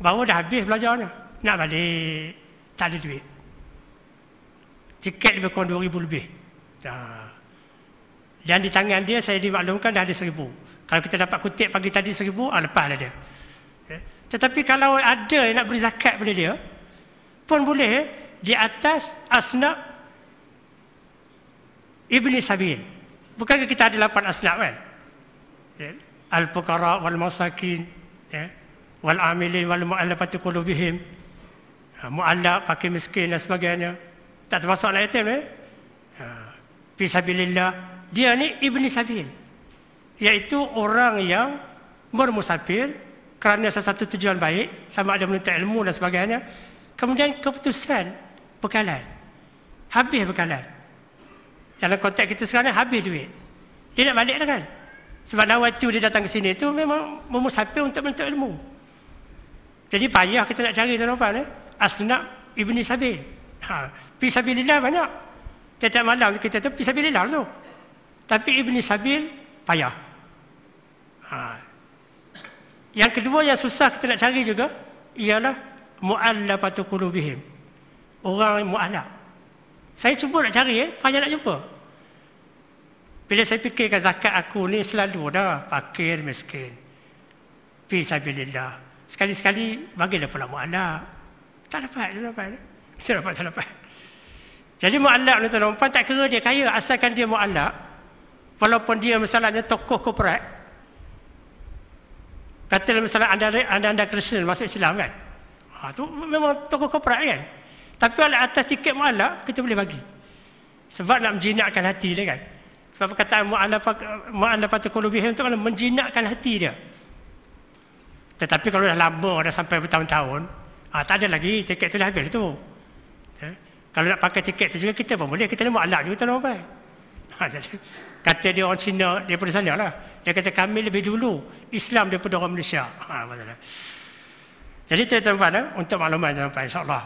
Baru dah habis belajarnya. Nak balik. Tak ada duit. Tiket lebih kurang 2,000 lebih. Dan di tangan dia saya dimaklumkan dah ada 1,000. Kalau kita dapat kutip pagi tadi 1,000, lepaslah dia. Tetapi kalau ada yang nak beri zakat pada dia, pun boleh di atas asnaf Ibni Sabil. Bukankah kita ada 8 asnaf kan? Al-Fuqara wal-Masakin, wal amilin wal mu'allafati qulubihim, mu'allaf, fakir miskin dan sebagainya. Tak termasuk anak yatim fi sabilillah. Dia ni Ibni Sabil, iaitu orang yang bermusafir kerana sesuatu tujuan baik, sama ada menuntut ilmu dan sebagainya. Kemudian keputusan bekalan, habis bekalan. Dalam konteks kita sekarang habis duit, dia nak balik dah kan. Sebab nawaitu dia datang ke sini itu memang memusafir untuk menuntut ilmu. Jadi payah kita nak cari tuan-tuan, asnaf Ibni Sabil. Fi sabilillah banyak. Tiap malam kita tu fi sabilillah tu. Tapi Ibni Sabil payah. Yang kedua yang susah kita nak cari juga ialah mu'allafatu qulubihim. Orang mu'allaf. Saya cuba nak cari, payah nak jumpa. Bila saya fikirkan zakat aku ni selalu dah fakir miskin. Fi sabilillah. Sekali-sekali bagilah pula mu'allaf. Tak dapat. Tak dapat. Jadi mu'allaf ni tuan-tuan, tak kira dia kaya, asalkan dia mu'allaf. Walaupun dia misalnya tokoh korporat. Katalah misalnya anda Kristen masuk Islam kan. Tu memang tokoh korporat kan. Tapi oleh atas tiket mu'allaf kita boleh bagi. Sebab nak menjinakkan hati dia kan. Sebab perkataan mu'allafatu qulubihim itu menjinakkan hati dia. Tetapi kalau dah lama, dah sampai bertahun-tahun, tak ada lagi, tiket tu dah habis tu. Kalau nak pakai tiket tu juga kita pun boleh, kita ni mu'allaf juga tuan-tuan. Jadi kata dia orang Cina daripada sana lah. Dia kata kami lebih dulu Islam daripada orang Malaysia. Jadi tuan-tuan, untuk makluman tuan-tuan, insyaAllah.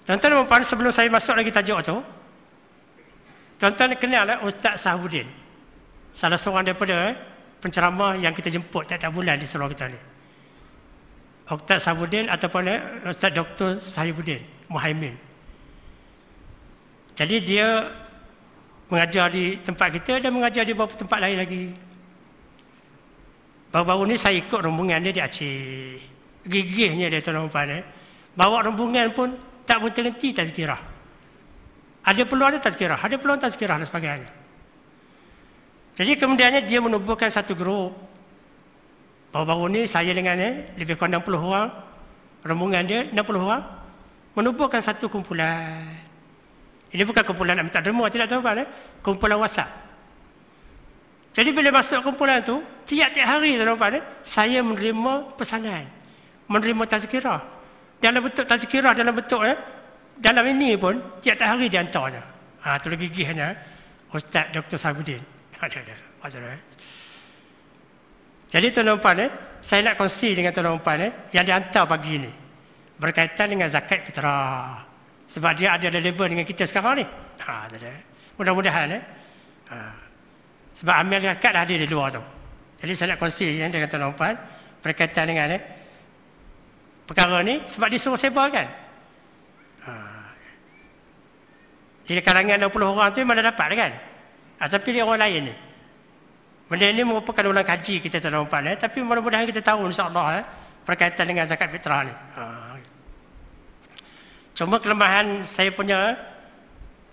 Tuan-tuan, sebelum saya masuk lagi tajuk tu, tuan-tuan kenal Ustaz Sahabuddin. Salah seorang daripada penceramah yang kita jemput tiap-tiap bulan di surau kita ni. Ustaz Sahabuddin ataupun Ustaz Dr. Sahabuddin Muhaimin. Jadi dia mengajar di tempat kita dan mengajar di beberapa tempat lain lagi. Baru-baru ni saya ikut rombongan dia di Aceh. Gigihnya dia tuan-tuan. Bawa rombongan pun tak berhenti tazkirah. Ada peluang tazkirah, ada peluang tazkirah dan sebagainya. Jadi kemudiannya dia menubuhkan satu grup. Baru-baru ni saya dengan lebih kurang 60 orang, rombongan dia 60 orang, menubuhkan satu kumpulan. Ini bukan kumpulan nak minta derma, tidak tuan-tuan, kumpulan WhatsApp. Jadi bila masuk kumpulan tu, tiap-tiap hari tuan-tuan, saya menerima pesanan, menerima tazkirah. Dalam bentuk tazkirah, dalam bentuk dalam ini pun tiap-tiap hari diantarnya. Itu lagi gigihnya Ustaz Dr. Sahabuddin. Jadi tuan-tuan, saya nak kongsi dengan tuan-tuan yang dihantar pagi ini berkaitan dengan zakat fitrah. Sebab dia ada label dengan kita sekarang ni. Mudah-mudahan sebab amil zakat dah ada di luar tu. Jadi saya nak kongsi dengan tuan-tuan berkaitan dengan perkara ni sebab disuruh sebarkan. Di kalangan 60 orang tu mana dapat kan? Tapi dia orang lain ni. Benda ini merupakan ulang kaji kita tuan-tuan. Tapi mudah-mudahan kita tahu insya-Allah berkaitan dengan zakat fitrah ni. Cuma kelemahan saya punya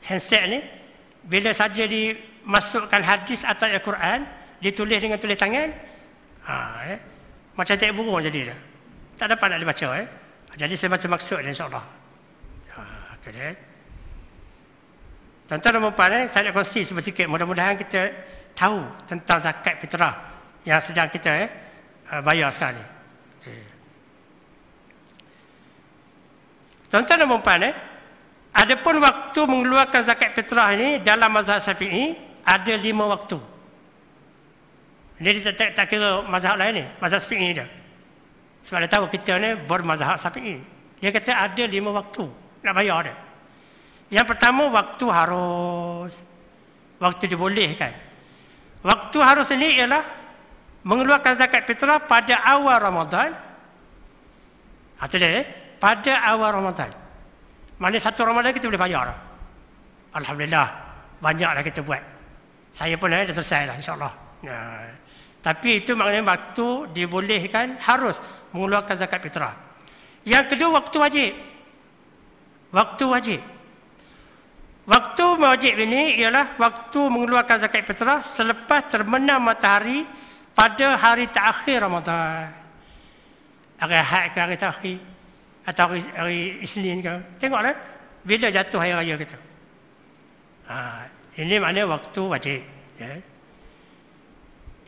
handset ni, bila saja dimasukkan hadis atau Al-Quran, ditulis dengan tulis tangan, macam tak burung jadi dia. Tak dapat nak dibaca. Jadi saya baca maksud dia insya-Allah. Okay. Tuan-tuan dan puan-puan, saya nak kongsi sedikit. Mudah-mudahan kita tahu tentang zakat fitrah yang sedang kita bayar sekarang ni. Okay. Tuan-tuan dan puan-puan, adapun waktu mengeluarkan zakat fitrah ini dalam mazhab Syafi'i ada 5 waktu. Dia tak kira mazhab lain ni, mazhab Syafi'i je. Sebab dia tahu kita ni bermazhab Syafi'i. Dia kata ada 5 waktu nak bayar dia. Yang pertama waktu harus, waktu dibolehkan. Waktu harus ini ialah mengeluarkan zakat fitrah pada awal Ramadan Itu dia, pada awal Ramadan. Mana satu Ramadan kita boleh bayar. Alhamdulillah, banyaklah kita buat. Saya pun dah selesai lah, insyaAllah. Tapi itu maknanya waktu dibolehkan harus mengeluarkan zakat fitrah. Yang kedua, waktu wajib. Waktu wajib. Waktu wajib ini ialah waktu mengeluarkan zakat fitrah selepas terbenam matahari pada hari terakhir Ramadan. Hari Ahad ke hari terakhir atau hari Isnin ke. Tengoklah bila jatuh hari raya kita. Ini maknanya waktu wajib. Ya.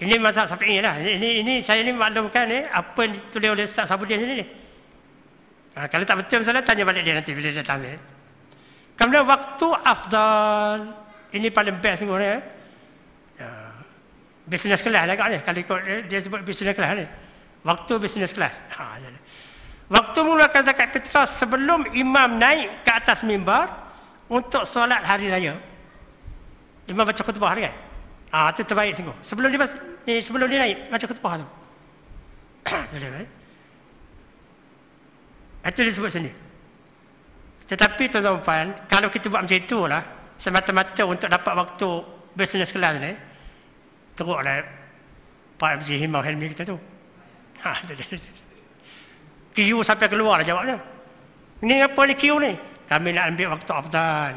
Ini mazhab Syafi'i lah. Ini saya ni maklumkan apa yang ditulis oleh Ustaz Sabuddin sini ni. Kalau tak betul misalnya tanya balik dia nanti bila dia datang. Kemudian waktu afdal. Ini paling best sungguh ni. Business class lah agaknya. Kalau ikut dia sebut business class ni. Waktu business class. Waktu mengeluarkan zakat fitrah sebelum imam naik ke atas mimbar untuk solat hari raya. Imam baca khutbah kan? Itu terbaik sungguh. Sebelum dia naik baca khutbah tu. Itu disebut sini. Tetapi tuan-tuan, kalau kita buat macam itulah, semata-mata untuk dapat waktu business class ni, teruklah Pak Haji Himau Helmi kita tu. Kiu sampai keluar lah jawabnya. Ini apa ni kiu ni? Kami nak ambil waktu afdan.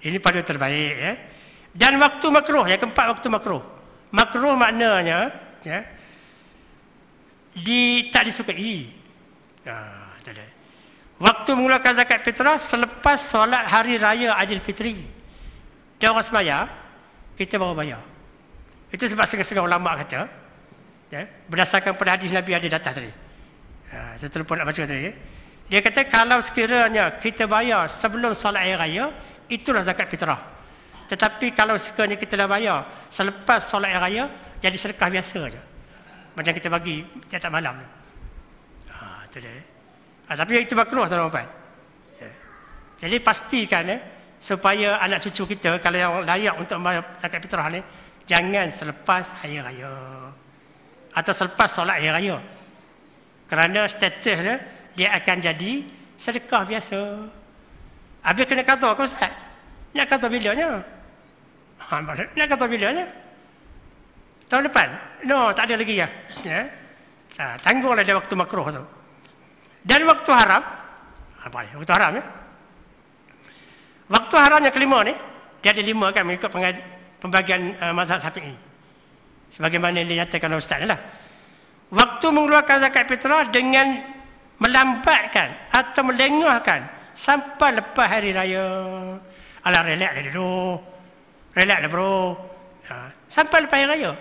Ini pada terbaik. Ya. Dan waktu makruh, yang keempat waktu makruh. Makruh maknanya tak disukai. Waktu mengeluarkan zakat fitrah selepas solat hari raya Aidilfitri. Dia orang sembahyang, kita baru bayar. Itu sebab setengah-setengah ulama kata, berdasarkan pada hadis Nabi ada datang tadi. Saya terlupa nak baca tadi. Dia kata kalau sekiranya kita bayar sebelum solat hari raya, itulah zakat fitrah. Tetapi kalau sekiranya kita dah bayar selepas solat hari raya, jadi sedekah biasa saja. Macam kita bagi tiap malam. Itu dia. Tapi itu makruh tuan-tuan. Jadi pastikan supaya anak cucu kita kalau yang layak untuk membayar zakat fitrah ni jangan selepas hari raya atau selepas solat hari raya. Kerana status dia akan jadi sedekah biasa. Habis kena kata aku Ustaz. Nak kata bilanya? Nak kata bilanya? Tahun depan? No, tak ada lagi ya. Tangguhlah dia waktu makruh tu. Dan waktu haram, waktu haram ya. Waktu haram yang kelima ni, dia ada 5 kan mengikut pembagian mazhab Syafi'i. Sebagaimana yang dinyatakan oleh Ustaz lah. Waktu mengeluarkan zakat fitrah dengan melambatkan atau melengahkan sampai lepas hari raya. Alah relax lah dulu. Relax lah bro. Sampai lepas hari raya.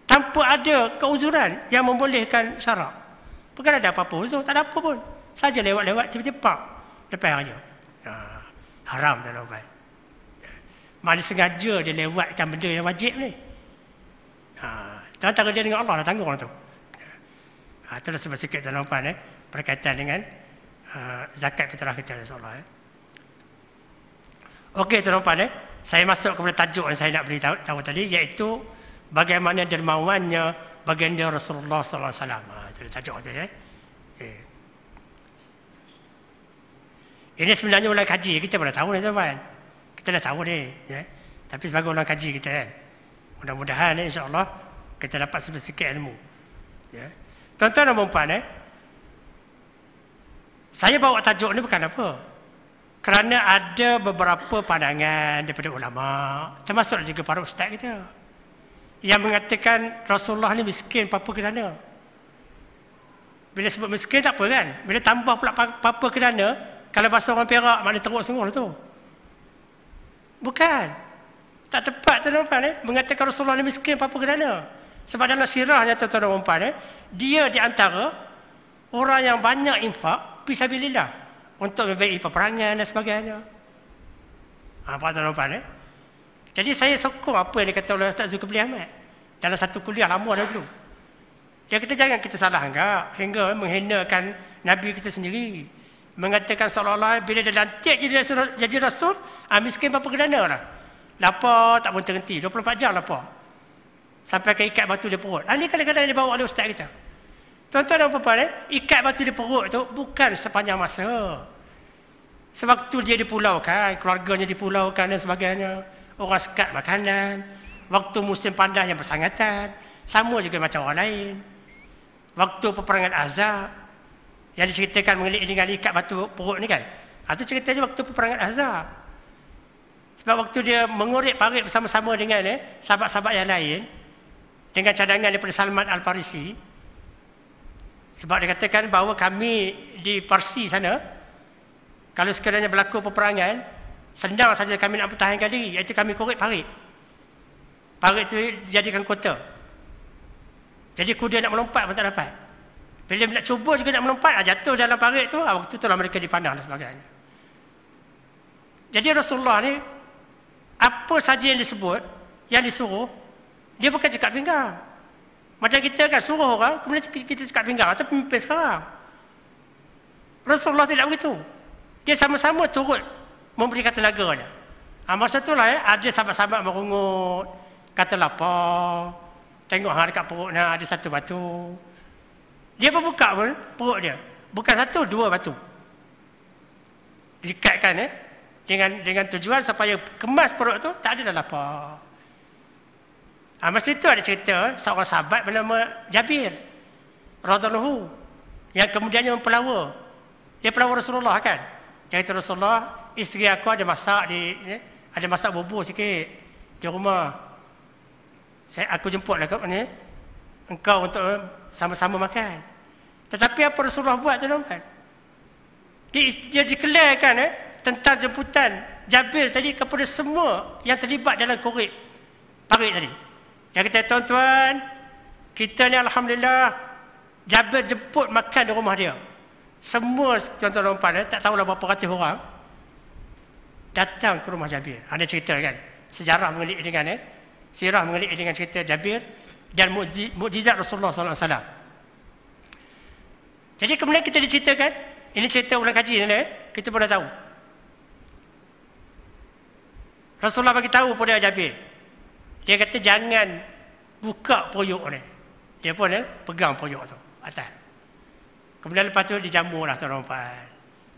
Tanpa ada keuzuran yang membolehkan syarak. Bukan ada apa-apa uzur, tak ada apa pun. Saja lewat-lewat tiba-tiba lepas raya. Haram dah lewat. Mana sengaja dia lewatkan benda yang wajib ni. Antara dia dengan Allah lah tanggung lah tu. Itulah sebab sikit tuan-tuan berkaitan dengan zakat fitrah kita insya-Allah. Okey tuan-tuan saya masuk kepada tajuk yang saya nak beritahu tadi iaitu bagaimana dermawannya baginda Rasulullah sallallahu alaihi wasallam. Itu tajuk dia. Ini sebenarnya ulang kaji kita pun dah tahu ni tuan. Kita dah tahu ni ya. Tapi sebagai ulang kaji kita kan. Mudah-mudahan insya-Allah kita dapat sedikit ilmu. Ya. Tuan-tuan dan puan saya bawa tajuk ni bukan apa. Kerana ada beberapa pandangan daripada ulama, termasuk juga para ustaz kita, yang mengatakan Rasulullah ni miskin apa kerana. Bila sebut miskin tak apa kan. Bila tambah pula apa kerana, kalau bahasa orang Perak maknanya teruk sungguh tu. Bukan. Tak tepat tuan-tuan mengatakan Rasulullah ni miskin apa kerana. Sebab dalam sirahnya tuan-tuan dan puan dia di antara orang yang banyak infak fisabilillah untuk membaiki peperangan dan sebagainya. Pak tuan-tuan Jadi saya sokong apa yang dikata oleh Ustaz Zulkifli Ahmad dalam satu kuliah lama dahulu. Dia kata jangan kita salah anggap hingga menghinakan Nabi kita sendiri. Mengatakan seolah-olah bila dia lantik jadi Rasul, miskin apa kerana lah. Lapar tak pun terhenti, 24 jam lapar. Sampai ke ikat batu dia perut. Ini kadang-kadang dia bawa oleh ustaz kita. Tuan-tuan dan puan-puan, ikat batu di perut tu bukan sepanjang masa. Sewaktu dia dipulaukan, keluarganya dipulaukan dan sebagainya, orang sekat makanan, waktu musim panas yang bersangatan, sama juga macam orang lain. Waktu peperangan Ahzab, yang diceritakan mengenai dengan ikat batu perut ni kan, itu ceritanya waktu peperangan Ahzab. Sebab waktu dia mengorek parit bersama-sama dengan sahabat-sahabat yang lain, dengan cadangan daripada Salman Al-Farisi, sebab dia katakan bahawa kami di Parsi sana, kalau sekiranya berlaku peperangan, senang saja kami nak pertahankan diri, iaitu kami korek parit. Parit itu dijadikan kota. Jadi kuda nak melompat pun tak dapat. Bila nak cuba juga nak melompat, jatuh dalam parit tu, waktu itulah mereka dipanah dan sebagainya. Jadi Rasulullah ni, apa saja yang disebut, yang disuruh, dia bukan cakap pinggang. Macam kita kan suruh orang, kemudian kita cakap pinggang, atau pemimpin sekarang. Rasulullah tidak begitu. Dia sama-sama turut memberikan tenaganya. Masa itulah ada sahabat-sahabat merungut, kata lapar, tengok dekat perut ada satu batu. Dia berbuka pun perut dia. Bukan satu, dua batu. Dikatkan dengan tujuan supaya kemas perut tu tak ada lapar. Masa itu ada cerita seorang sahabat bernama Jabir radhiyallahu, yang kemudiannya mempelawa. Dia pelawa Rasulullah kan. Dia kata, Rasulullah, isteri aku ada masak ada masak bubur sikit di rumah. Aku jemputlah engkau untuk sama-sama makan. Tetapi apa Rasulullah buat tu tuan? Dia declarekan tentang jemputan Jabir tadi kepada semua yang terlibat dalam korek parit tadi. Dia kata, tuan-tuan, kita ni alhamdulillah Jabir jemput makan di rumah dia. Semua tuan-tuan tak tahulah berapa ratus orang datang ke rumah Jabir. Ada cerita kan, sejarah mengenai dengan sirah mengenai dengan cerita Jabir dan mukjizat Rasulullah SAW. Jadi kemudian kita diceritakan, ini cerita ulang kaji ni, kita pun dah tahu. Rasulullah bagi tahu pada Jabir. Dia kata jangan buka poyok ni. Dia pun pegang poyok tu atas. Kemudian lepas tu dijamurlah tuan-tuan.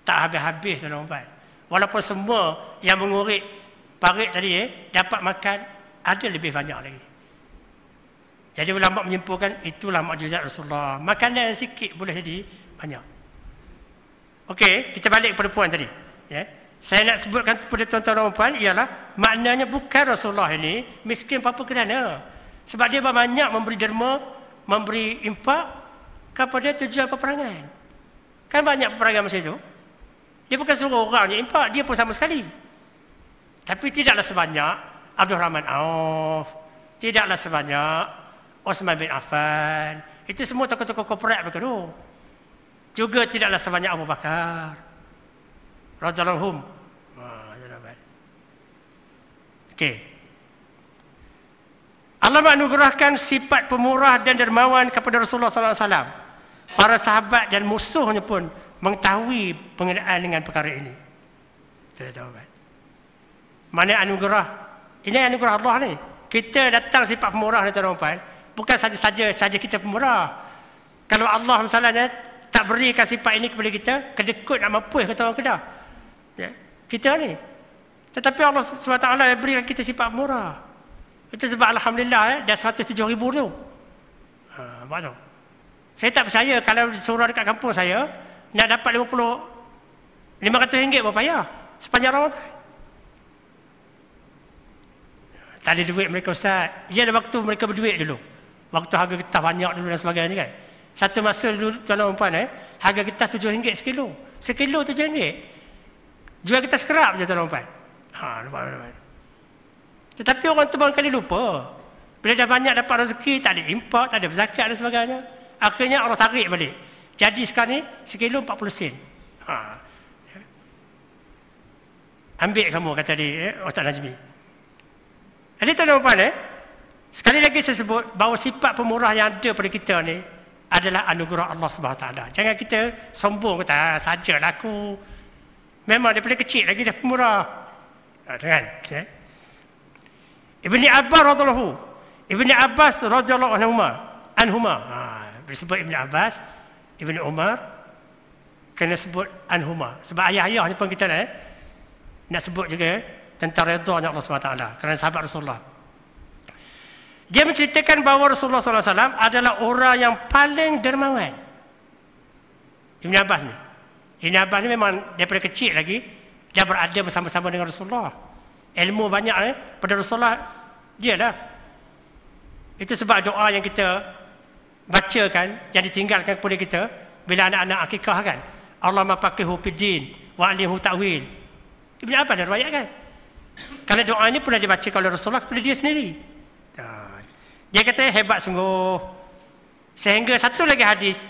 Tak habis-habis tuan-tuan. Walaupun semua yang mengorek parit tadi dapat makan, ada lebih banyak lagi. Jadi ulama menyimpulkan itulah mukjizat Rasulullah. Makanan sikit boleh jadi banyak. Okey, kita balik kepada puan tadi. Saya nak sebutkan kepada tuan-tuan dan puan ialah maknanya bukan Rasulullah ini miskin apa kerana. Sebab dia banyak memberi derma, memberi impak kepada tujuan peperangan. Kan banyak peperangan masa itu. Dia bukan suruh orang je impak, dia pun sama sekali. Tapi tidaklah sebanyak Abdul Rahman Auf, tidaklah sebanyak Osman bin Affan. Itu semua tokoh-tokoh korporat mereka tu. Juga tidaklah sebanyak Abu Bakar radhiyallahu anhum. Okey. Allah menganugerahkan sifat pemurah dan dermawan kepada Rasulullah SAW. Para sahabat dan musuhnya pun mengetahui pengenaan dengan perkara ini. Tuan-tuan. Mana anugerah? Ini anugerah Allah ni. Kita datang sifat pemurah ni tuan-tuan. Bukan saja kita pemurah. Kalau Allah misalnya tak berikan sifat ini kepada kita, kedekut nak mampus kata orang Kedah. Kita ni. Tetapi Allah SWT berikan kita sifat pemurah. Itu sebab alhamdulillah dah 107,000 tu. Buat tu. Saya tak percaya kalau surau dekat kampung saya nak dapat 500 ringgit berpayah sepanjang Ramadan. Tak ada duit mereka ustaz. Ia ada waktu mereka berduit dulu. Waktu harga getah banyak dulu dan sebagainya kan. Satu masa dulu tuan-tuan puan harga getah RM7 sekilo. Sekilo RM7. Jual getah sekerap je tuan-tuan puan. Nampak. Tetapi orang tu barangkali lupa. Bila dah banyak dapat rezeki, tak ada impak, tak ada zakat dan sebagainya. Akhirnya Allah tarik balik. Jadi sekarang ni sekilo 40 sen. Ambil kamu kata dia Ustaz Najmi. Jadi tuan-tuan puan sekali lagi saya sebut bahawa sifat pemurah yang ada pada kita ni adalah anugerah Allah SWT. Jangan kita sombong kata sajalah aku. Memang daripada kecil lagi dah pemurah. Jangan. Ibni Abbas radhiyallahu anhuma. Bila sebut Ibn Abbas, Ibn Umar, kena sebut anhuma. Sebab ayah-ayahnya pun kita nak sebut juga tentang redha Allah SWT kerana sahabat Rasulullah. Dia menceritakan bahawa Rasulullah SAW adalah orang yang paling dermawan. Ibn Abbas ni. Ibn Abbas ni memang daripada kecil lagi dia berada bersama-sama dengan Rasulullah. Ilmu banyak pada Rasulullah dia lah. Itu sebab doa yang kita bacakan, yang ditinggalkan kepada kita bila anak-anak akikah kan. Allahumma faqihu fiddin wa 'allimhu ta'wil. Ibn Abbas dah riwayatkan. Kalau doa ini pernah dibaca oleh Rasulullah kepada dia sendiri. Dia kata hebat sungguh. Sehingga satu lagi hadis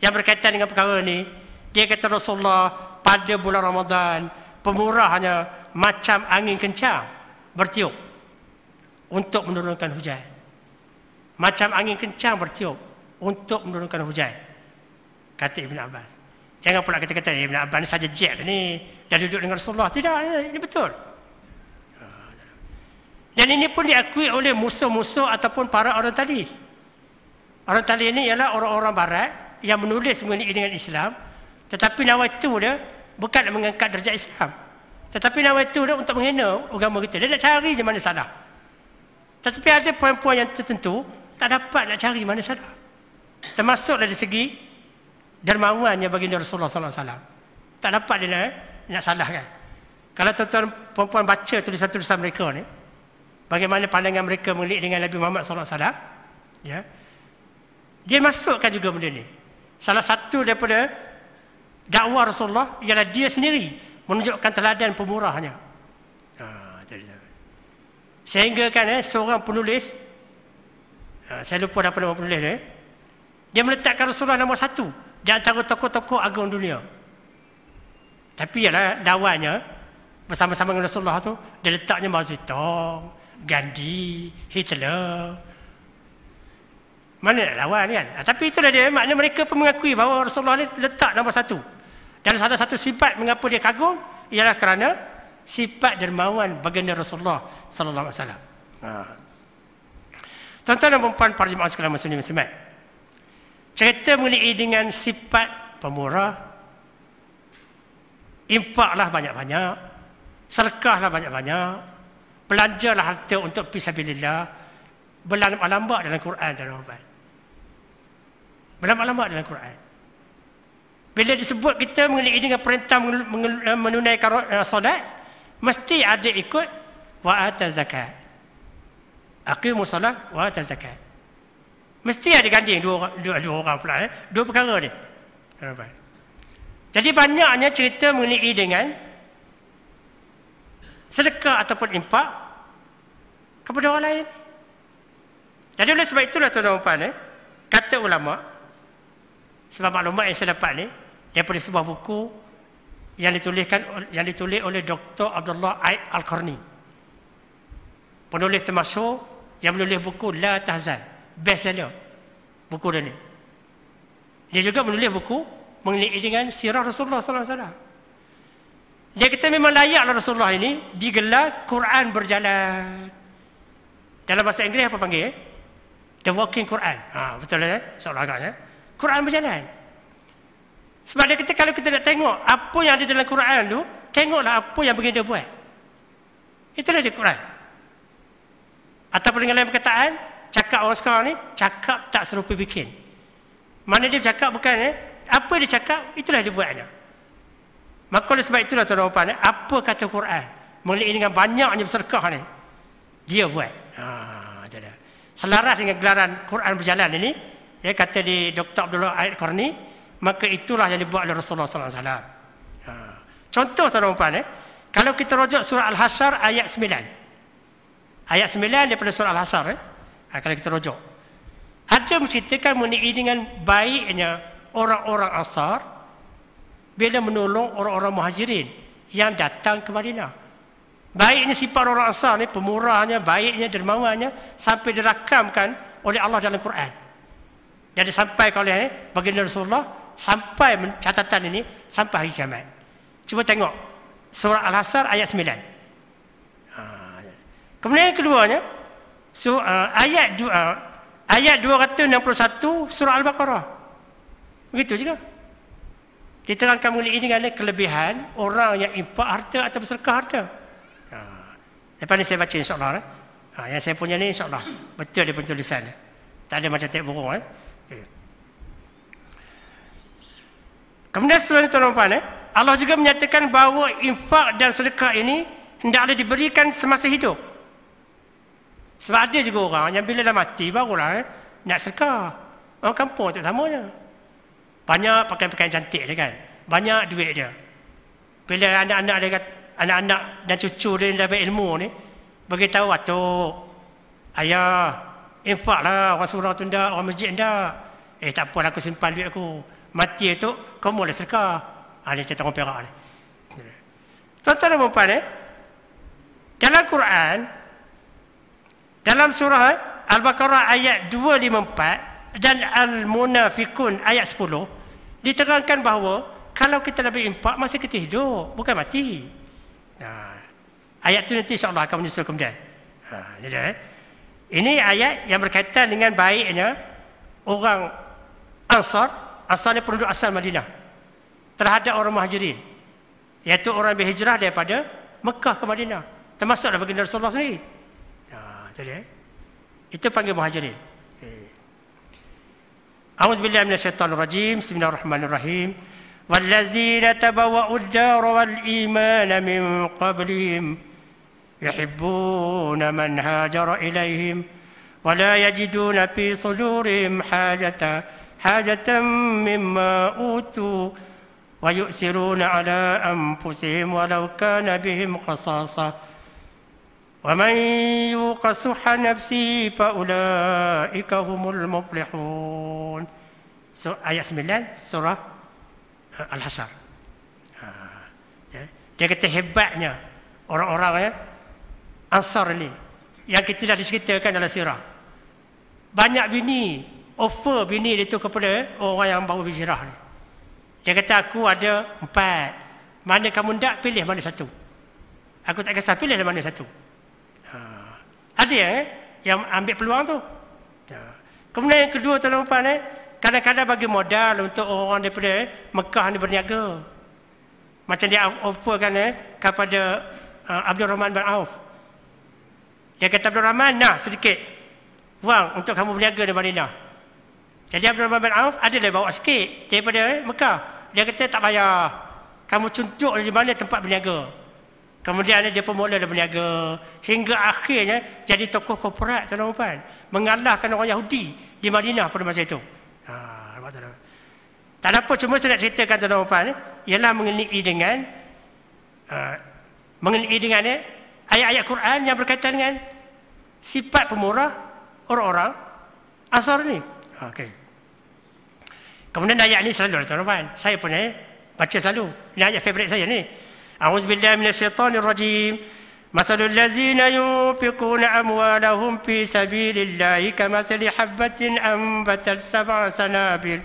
yang berkaitan dengan perkara ini, dia kata Rasulullah pada bulan Ramadan pemurahnya macam angin kencang bertiup untuk menurunkan hujan. Macam angin kencang bertiup untuk menurunkan hujan, kata Ibn Abbas. Jangan pula kita kata Ibn Abbas ni saja jet ni, dah duduk dengan Rasulullah. Tidak, ini betul. Dan ini pun diakui oleh musuh-musuh ataupun para orientalis. Orientalis ini ialah orang-orang barat yang menulis mengenai dengan Islam, tetapi nawaitu dia bukan nak mengangkat darjat Islam, tetapi nawaitu dia untuk menghina agama kita. Dia nak cari je mana salah. Tetapi ada poin-poin yang tertentu tak dapat nak cari mana salah. Termasuk dari segi dermawannya baginda Rasulullah SAW. Tak dapat dia nak salahkan. Kalau tuan-tuan perempuan baca tulisan-tulisan mereka ni, bagaimana pandangan mereka mengenai dengan Nabi Muhammad SAW, ya, dia masukkan juga benda ni. Salah satu daripada dakwah Rasulullah ialah dia sendiri menunjukkan teladan pemurahnya. Sehingga kan seorang penulis, saya lupa apa nama penulis dia meletakkan Rasulullah nombor 1 di antara tokoh-tokoh agung dunia. Tapi ialah lawannya bersama-sama dengan Rasulullah tu, dia letaknya Mao Zedong, Gandhi, Hitler. Mana nak lawan kan? Tapi itulah dia, makna mereka pun mengakui bahawa Rasulullah ni letak nombor 1. Dan salah satu sifat mengapa dia kagum ialah kerana sifat dermawan baginda Rasulullah sallallahu alaihi wasallam. Tuan-tuan dan puan-puan para jemaah sekalian muslimin muslimat, cerita mengenai dengan sifat pemurah, infaklah banyak-banyak, sedekahlah banyak-banyak, belanjalah harta untuk fisabilillah, berlambak-lambak dalam Quran tuan-tuan. Berlambak-lambak dalam Quran. Bila disebut kita mengenai dengan perintah menunaikan solat, mesti ada ikut wa ataz zakat. Aqimus solat wa ataz zakat. Mesti ada ganding dua orang pula dua perkara ni. Jadi banyaknya cerita mengenai dengan sedekah ataupun infak kepada orang lain. Jadi oleh sebab itulah tuan-tuan, kata ulama, sebab maklumat yang saya dapat ni daripada sebuah buku yang ditulis oleh Dr. Abdullah Aid Al-Qarni, penulis termasuk yang menulis buku La Tahzan, best seller buku dia ni. Dia juga menulis buku mengenai dengan sirah Rasulullah SAW. Dia kata memang layaklah Rasulullah ini digelar Quran berjalan. Dalam bahasa Inggeris apa panggil? The Walking Quran. Betul soal agaknya. Quran berjalan. Sebab dia kata kalau kita nak tengok apa yang ada dalam Quran tu, tengoklah apa yang baginda buat. Itulah dia Quran. Ataupun dengan lain perkataan, cakap orang sekarang ni, cakap tak serupa bikin. Mana dia cakap bukan apa dia cakap, itulah dia buatnya. Maka oleh sebab itulah tuan-tuan, apa kata Quran mengenai dengan banyaknya bersedekah ni, dia buat. Selaras dengan gelaran Quran berjalan ini, ya, kata di Dr. Abdullah Aid Qarni, maka itulah yang dibuat oleh Rasulullah SAW. Contoh tuan-tuan, kalau kita rujuk surah Al-Hasyr ayat 9. Ayat 9 daripada surah Al-Hasyr, kalau kita rujuk, ada menceritakan mengenai dengan baiknya orang-orang Ansar bila menolong orang-orang Muhajirin yang datang ke Madinah. Baiknya sifat orang Ansar ni, pemurahnya, baiknya, dermawannya, sampai dirakamkan oleh Allah dalam Quran. Dan disampaikan oleh baginda Rasulullah sampai catatan ini sampai hari kiamat. Cuba tengok surah Al-Hasyr ayat 9. Kemudian yang keduanya, ayat Ayat 261 surah Al-Baqarah. Begitu juga. Diterangkan mengenai dengan kelebihan orang yang infak harta atau bersedekah harta. Lepas ni saya baca insya-Allah. Yang saya punya ni insya-Allah betul dia pun tulisan. Tak ada macam teks burung. Kemudian setelah itu, Allah juga menyatakan bahawa infak dan sedekah ini hendaklah diberikan semasa hidup. Sebab ada juga orang yang bila dah mati barulah nak sedekah. Orang kampung tak samanya. Banyak pakaian-pakaian cantik dia kan. Banyak duit dia. Bila anak-anak dia kata, anak-anak dan cucu dia yang dapat ilmu ni beritahu, atuk, ayah, infaklah, orang surau tu ndak, orang masjid ndak. Tak apa, aku simpan duit aku. Mati itu kau mula sedekah. Dia cerita orang Perak ni. Tuan-tuan dan puan dalam Quran, dalam surah Al-Baqarah ayat 254 dan Al-Munafiqun ayat 10 diterangkan bahawa kalau kita nak berinfak masa kita hidup, bukan mati. Ayat itu nanti insya-Allah akan menyusul kemudian. Ini dia. Ini ayat yang berkaitan dengan baiknya orang Ansar. Ansar ni penduduk asal Madinah terhadap orang Muhajirin, iaitu orang berhijrah daripada Mekah ke Madinah, termasuklah baginda Rasulullah sendiri. Itu panggil Muhajirin. A'udzubillahi minasyaitonir rajim. Bismillahirrahmanirrahim. Wallazina tabawwa'ud dar wal iman min qablihim yuhibbuna man hajara ilaihim wa la yajiduna fi sudurihim حاجة مما أوتوا ويؤثرون على أنفسهم ولو كان بهم خصاصة ومن يوق شح نفسه فأولئك هم المفلحون. Ayat 9 surah Al-Hasyr. Dia kata hebatnya orang-orang Ansar ni yang kita dah diceritakan dalam sirah. Banyak bini offer bini dia tu kepada orang yang baru berhijrah ni. Dia kata, aku ada 4. Mana kamu tak pilih mana satu. Aku tak kisah pilih mana satu. Ada yang ambil peluang tu. Kemudian yang kedua tuan-tuan kadang-kadang bagi modal untuk orang daripada Mekah ni berniaga. Macam dia offerkan kepada Abdul Rahman bin Auf. Dia kata, Abdul Rahman, nak sedikit wang untuk kamu berniaga di Madinah. Jadi Abdul Rahman bin Auf adalah bawa sikit daripada Mekah. Dia kata tak payah. Kamu tunjuk di mana tempat berniaga. Kemudian dia pun mula berniaga. Hingga akhirnya jadi tokoh korporat tuan-tuan. Mengalahkan orang Yahudi di Madinah pada masa itu. Tak ada apa, cuma saya nak ceritakan tuan-tuan. Ialah mengenai dengan ayat-ayat Quran yang berkaitan dengan sifat pemurah orang-orang Ansar ni. Okey. Kemudian ayat ni selalu tuan-tuan. Saya pun baca selalu. Ini ayat favorit saya ni. A'udzubillahi minasyaitonir rajim. Masalul ladzina yunfiquna amwalahum fi sabilillahi kamathali habbatin anbatat sab'a sanabil.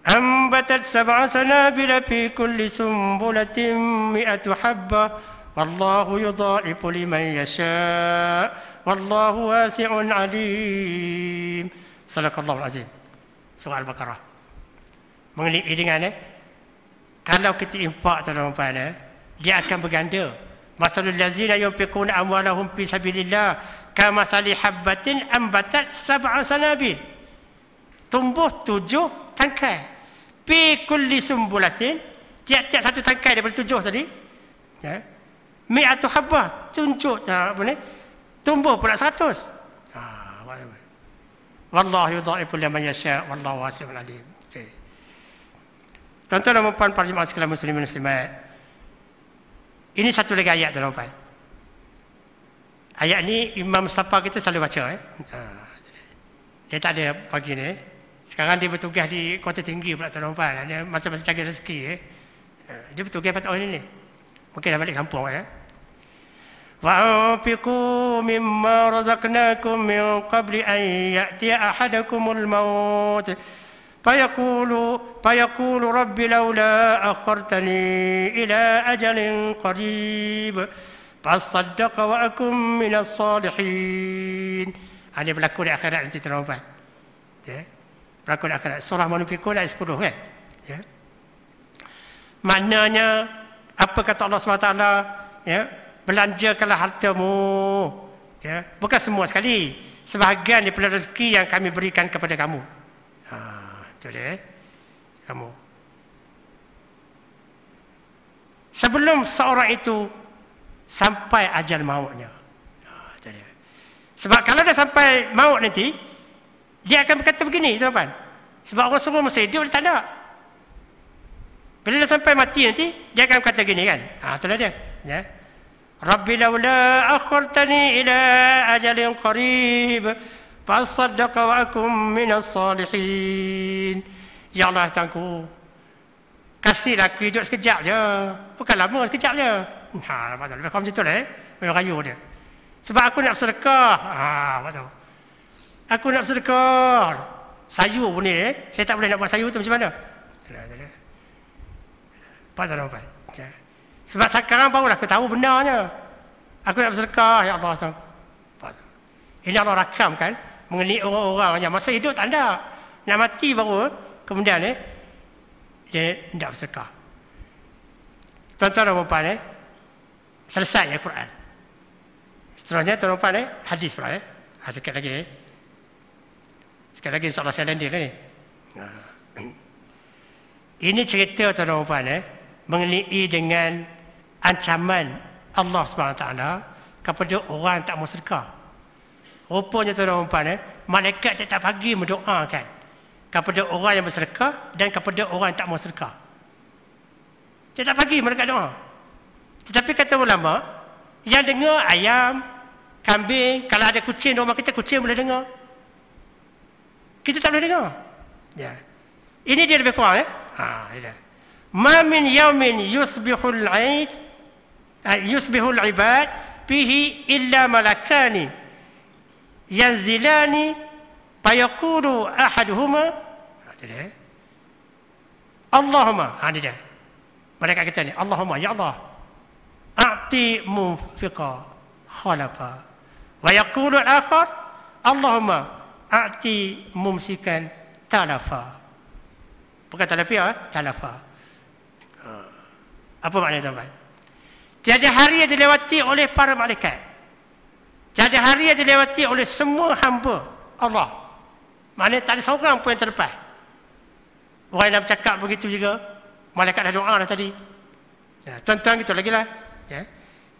أنبتت 7 سنابل في كل سنبلة 100 حبة والله يضاعف لمن يشاء والله واسع عليم. Sadaqallahul azim. Surah Al-Baqarah. Mengenai dengan kalau kita infak tuan-tuan, dia akan berganda. Masalul ladzina yunfiquna amwalahum fi sabilillah kamathali habbatin anbatat 7 sanabil. Tumbuh 7 tangkai. Fi kulli sumbulatin, tiap-tiap satu tangkai daripada 7 tadi, mi'atu habbah, tumbuh pula 100. Wallahu yudha'ifu liman yasha' wallahu wasi'un alim. Tuan-tuan dan puan para jemaah sekalian muslimin muslimat. Ini satu lagi ayat tuan-tuan. Ayat ni Imam Mustafa kita selalu baca. Dia tak ada pagi ni. Sekarang dia bertugas di Kota Tinggi pula tuan-tuan. Dia masa-masa cari rezeki. Dia bertugas pada tahun ini. Mungkin dah balik kampung. وَأَنْفِقُوا مِمَّا رَزَقْنَاكُمْ مِنْ قَبْلِ أَنْ يَأْتِيَ أَحَدَكُمُ الْمَوْتُ فَيَقُولُ رَبِّ لَوْلَا أَخَّرْتَنِي إِلَى أَجَلٍ قَرِيبٍ fasaddaqa wa akum minas salihin. Ini berlaku di akhirat nanti tuan-tuan. Ya. Berlaku di akhirat. Surah Munafiqun ayat 10 kan. Ya. Maknanya apa kata Allah SWT, ya, belanjakanlah hartamu. Ya. Bukan semua sekali. Sebahagian daripada rezeki yang kami berikan kepada kamu. Itu dia. Kamu. Sebelum seorang itu sampai ajal mautnya. Itu dia. Sebab kalau dah sampai maut nanti, dia akan berkata begini, tuan-tuan. Sebab orang semua masa hidup, dia tak ada. Bila dah sampai mati nanti, dia akan berkata gini kan. Itulah dia. Ya. Rabbi laula akhartani ila ajalin qarib fasaddaqa wa akum minas salihin. Ya Allah Tuhanku, kasihlah aku hidup sekejap je. Bukan lama, sekejap je. Betul. Lebih kurang macam tu lah. Rayu dia. Sebab aku nak bersedekah. Betul. Aku nak bersedekah. Sayur pun ni. Saya tak boleh nak buat sayur tu macam mana? Pasal apa? Sebab sekarang barulah aku tahu benarnya. Aku nak bersedekah, ya Allah. Ini Allah rakam kan, mengenai orang-orang yang masa hidup tak ada. Nak mati baru, kemudian dia tidak bersedekah. Tuan-tuan dan puan, selesai Al-Quran. Seterusnya tuan-tuan puan, hadis pula. Sekali lagi. Sekali lagi insya-Allah saya lanjut ni. Ini cerita tuan-tuan dan puan, mengenai dengan ancaman Allah SWT kepada orang yang tak mau sedekah. Rupanya tuan-tuan dan puan, malaikat tak pagi mendoakan kepada orang yang bersedekah dan kepada orang yang tak mau sedekah. Tak pagi mereka doa. Tetapi kata ulama, yang dengar ayam, kambing, kalau ada kucing di rumah kita, kucing boleh dengar. Kita tak boleh dengar. Ya. Ini dia lebih kurang. Ma min yaumin yusbihul ibad fihi illa malakani yanzilani fayaqulu ahaduhuma Allahumma, ini dia. Mereka kata ni, Allahumma, ya Allah, a'ti munfiqa khalafa. Wa yaqulu al-akhar, Allahumma, a'ti mumsikan talafa. Bukan talafiah, talafa. Apa maknanya tuan-tuan? Tiada hari yang dilewati oleh para malaikat. Tiada hari yang dilewati oleh semua hamba Allah. Maknanya tak ada seorang pun yang terlepas. Orang yang bercakap begitu juga. Malaikat dah doa dah tadi. Ya, tuan-tuan gitu lagi lah. Ya.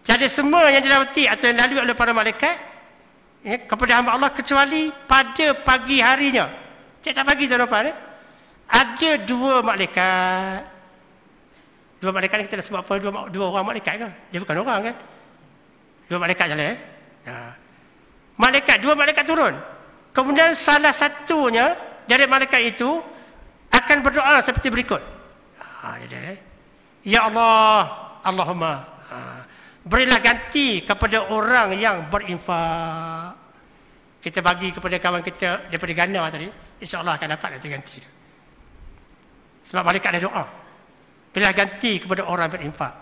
Tiada semua yang dilewati atau yang dilalui oleh para malaikat, ya, kepada hamba Allah kecuali pada pagi harinya. Tiap pagi tuan-tuan, ada dua malaikat. Dua malaikat ni kita dah sebut apa? Dua orang malaikat kan? Dia bukan orang kan? Dua malaikat je lah. Dua malaikat turun. Kemudian salah satunya dari malaikat itu akan berdoa seperti berikut. Ya Allah, Allahumma, berilah ganti kepada orang yang berinfak. Kita bagi kepada kawan kita daripada Ghana tadi, insya-Allah akan dapat nanti ganti. Sebab malaikat ada doa. Berilah ganti kepada orang berinfak.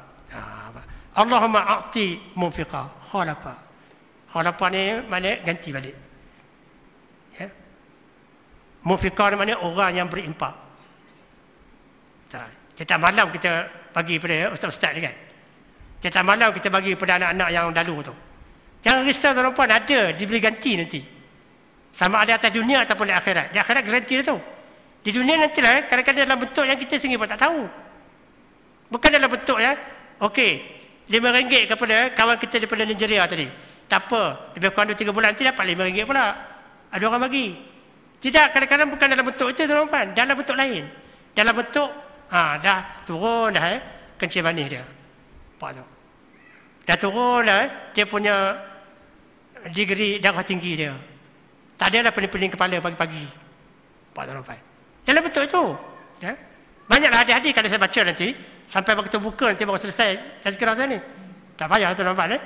Allahumma a'ti munfiqa khalafa. Khalafa ni mana ganti balik. Ya. Munfiqa ni mana orang yang berinfak. Setiap malam kita bagi pada ustaz-ustaz ni kan. Setiap malam kita bagi pada anak-anak yang dalu tu. Jangan risau tuan-tuan, ada diberi ganti nanti. Sama ada atas dunia ataupun di akhirat. Di akhirat garanti dia tu. Di dunia nantilah kadang-kadang dalam bentuk yang kita sendiri pun tak tahu. Bukan dalam bentuk ya. Okey, RM5 kepada kawan kita daripada Nigeria tadi. Tak apa, lebih kurang 2-3 bulan nanti dapat RM5 pula. Ada orang bagi. Tidak, kadang-kadang bukan dalam bentuk itu tuan-tuan, dalam bentuk lain. Dalam bentuk dah turun dah kencing manis dia. Nampak tu. Dah turun dah dia punya degree darah tinggi dia. Tak adalah pening-pening kepala pagi-pagi. Nampak tuan-tuan. Dalam bentuk itu. Ya. Banyaklah hadis-hadis kalau saya baca nanti, sampai waktu buka nanti baru selesai tazkirah saya ni. Tak payah tuan-tuan.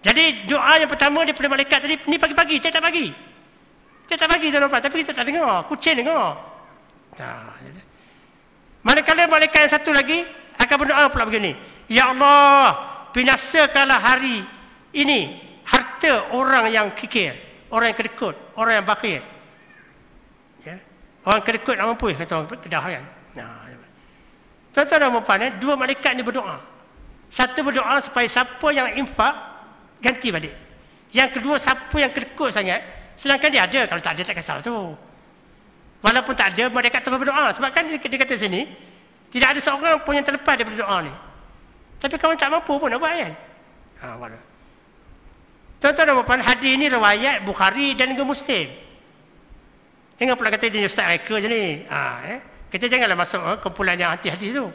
Jadi doa yang pertama daripada malaikat tadi, ni pagi-pagi, tiap pagi. Tiap pagi tuan-tuan, tapi kita tak dengar, kucing dengar. Manakala malaikat yang satu lagi akan berdoa pula begini. Ya Allah, binasakanlah hari ini harta orang yang kikir, orang yang kedekut, orang yang bakhil. Ya. Orang kedekut nak mampu kata orang Kedah kan. Tuan-tuan dan puan, dua malaikat ni berdoa. Satu berdoa supaya siapa yang infak ganti balik. Yang kedua siapa yang kedekut sangat, sedangkan dia ada, kalau tak ada tak kisah tu. Walaupun tak ada, malaikat terus berdoa. Sebab kan dia kata sini, tidak ada seorang pun yang terlepas daripada doa ni. Tapi kawan tak mampu pun nak buat kan. Tuan-tuan dan puan, hadis ini riwayat Bukhari dan juga Muslim. Jangan pula kata dia ustaz reka je ni. Kita janganlah masuk kumpulan yang anti hadis tu.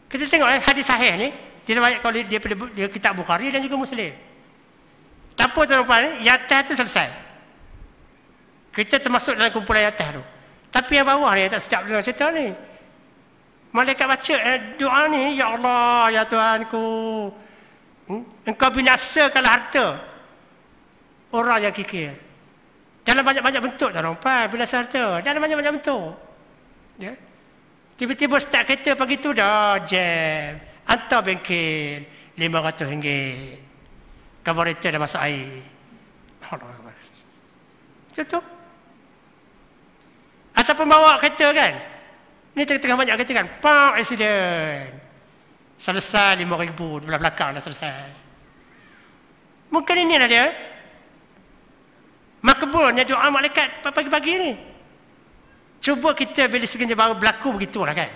Kita tengok hadis sahih ni diriwayatkan oleh dia kitab Bukhari dan juga Muslim. Tak apa tuan-tuan puan, yang atas tu selesai. Kita termasuk dalam kumpulan yang atas tu. Tapi yang bawah ni yang tak sedap dengan cerita ni. Malaikat baca doa ni, ya Allah, ya Tuhanku, engkau binasakanlah harta orang yang kikir. Dalam banyak-banyak bentuk tuan-tuan, binasa harta. Dalam banyak-banyak bentuk. Ya. Tiba-tiba start kereta pagi tu dah jam. Hantar bengkel RM500. Karburetor dah masuk air. Macam tu. Ataupun bawa kereta kan. Ni tengah-tengah banyak kereta kan. Pam, accident. Selesai RM5,000. Belah belakang dah selesai. Mungkin inilah dia. Makbulnya doa malaikat pagi-pagi ni. Cuba kita bila sekejap baru berlaku begitulah kan.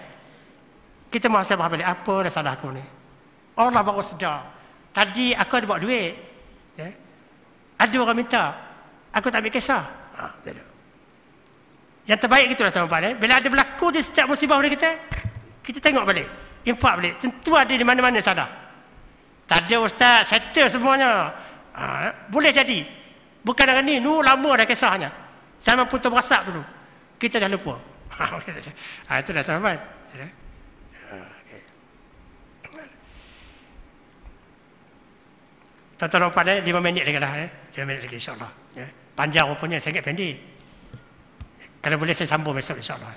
Kita muhasabah balik, apa dah salah aku ni. Allah baru sedar. Tadi aku ada bawa duit. Ya? Ada orang minta. Aku tak ambil kisah. Yang terbaik gitulah tuan-tuan. Bila ada berlaku di setiap musibah pada kita tengok balik. Infak balik. Tentu ada di mana-mana salah. Tak ada ustaz, settle semuanya. Boleh jadi. Bukan dengan ni, lama dah kisahnya. Zaman putus berasap dulu. Kita dah lupa. Itu dah tuan-tuan. Tuan-tuan 5 minit lagi lah. 5 minit lagi insyaAllah. Panjang rupanya, sangat pendek. Kalau boleh saya sambung besok insyaAllah.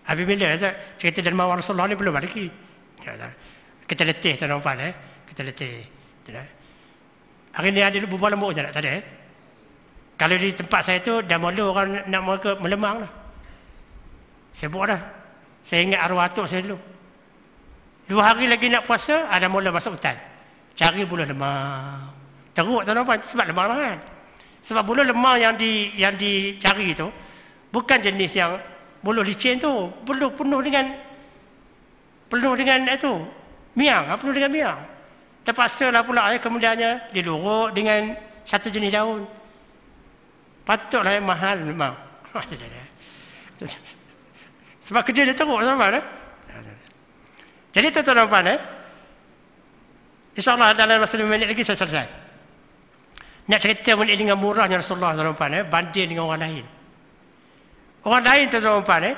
Habis bila cerita dermawan Rasulullah ni belum lagi. Kita letih tuan-tuan. Kita letih. Hari ni ada berbual lembut je tak ada. Kalau di tempat saya tu dah mula orang nak mereka melemang lah. Saya buat dah. Saya ingat arwah atuk saya dulu. 2 hari lagi nak puasa, ada mula masuk hutan. Cari bulu lemang. Teruk tuan-tuan, sebab lemang kan. Sebab bulu lemang yang dicari tu bukan jenis yang bulu licin tu, bulu penuh dengan itu miang, penuh dengan miang. Terpaksalah pula kemudiannya diluruk dengan satu jenis daun. Patutlah mahal memang. Sebab kerja dia teruk tuan-tuan. Jadi tuan-tuan, InsyaAllah dalam masa 5 minit lagi saya selesai. Nak cerita mengenai dengan murahnya Rasulullah tuan-tuan, banding dengan orang lain. Orang lain tuan-tuan,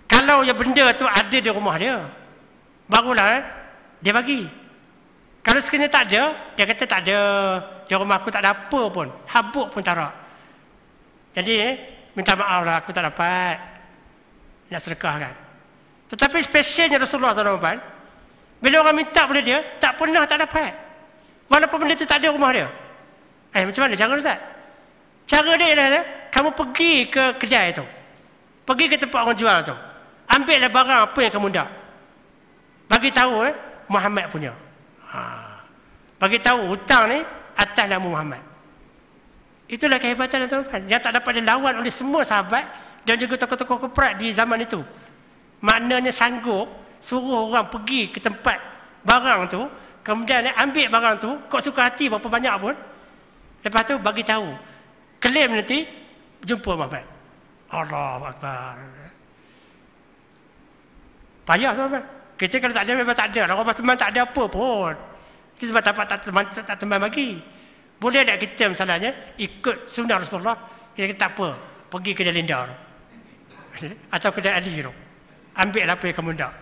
kalau yang benda tu ada di rumah dia, barulah dia bagi. Kalau sekiranya tak ada, dia kata tak ada, di rumah aku tak ada apa pun, habuk pun tarak. Jadi minta maaf lah, aku tak dapat nak sedekahkan. Tetapi spesialnya Rasulullah SAW, bila orang minta pada dia, tak pernah tak dapat. Walaupun benda itu tak ada rumah dia. Macam mana cara Ustaz? Cara dia ialah, kamu pergi ke kedai tu. Pergi ke tempat orang jual tu. Ambillah barang apa yang kamu nak. Bagi tahu Muhammad punya. Bagi tahu hutang ni atas nama Muhammad. Itulah kehebatan tuan-tuan. Yang tak dapat dilawan oleh semua sahabat dan juga tokoh-tokoh keprat di zaman itu. Maknanya sanggup suruh orang pergi ke tempat barang tu, kemudian ambil barang tu, kau suka hati berapa banyak pun, lepas tu bagi tahu, klaim nanti jumpa Muhammad. Allahu Akbar. Payah tuan-tuan. Kita kalau tak ada memang tak ada. Orang teman tak ada apa pun. Itu sebab tak teman bagi. Boleh tak kita misalnya ikut sunnah Rasulullah, kita kata tak apa, pergi kedai Linda atau kedai Ali tu, ambil apa yang kamu nak.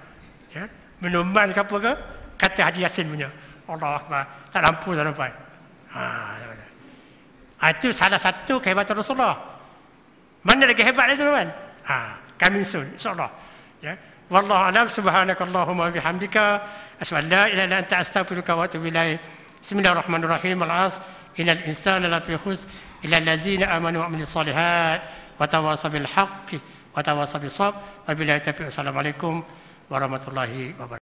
Minuman ke apa ke, kata Haji Yasin punya. Allah Akbar. Tak lampu tuan-tuan. Itu salah satu kehebatan Rasulullah. Mana lagi hebat lagi tuan-tuan? Coming soon, insyaAllah. Wallahu a'lam. Subhanakallahumma bihamdika asyhadu an la ilaha illa anta astaghfiruka wa atubu ilaik. Bismillahirrahmanirrahim. Al-'asr. Innal insana lafi khusr illa allazina amanu wa 'amilus solihat wa tawasaw bil haqqi wa tawasaw bis sabr. Wabillahi taufiq. Assalamualaikum warahmatullahi wabarakatuh.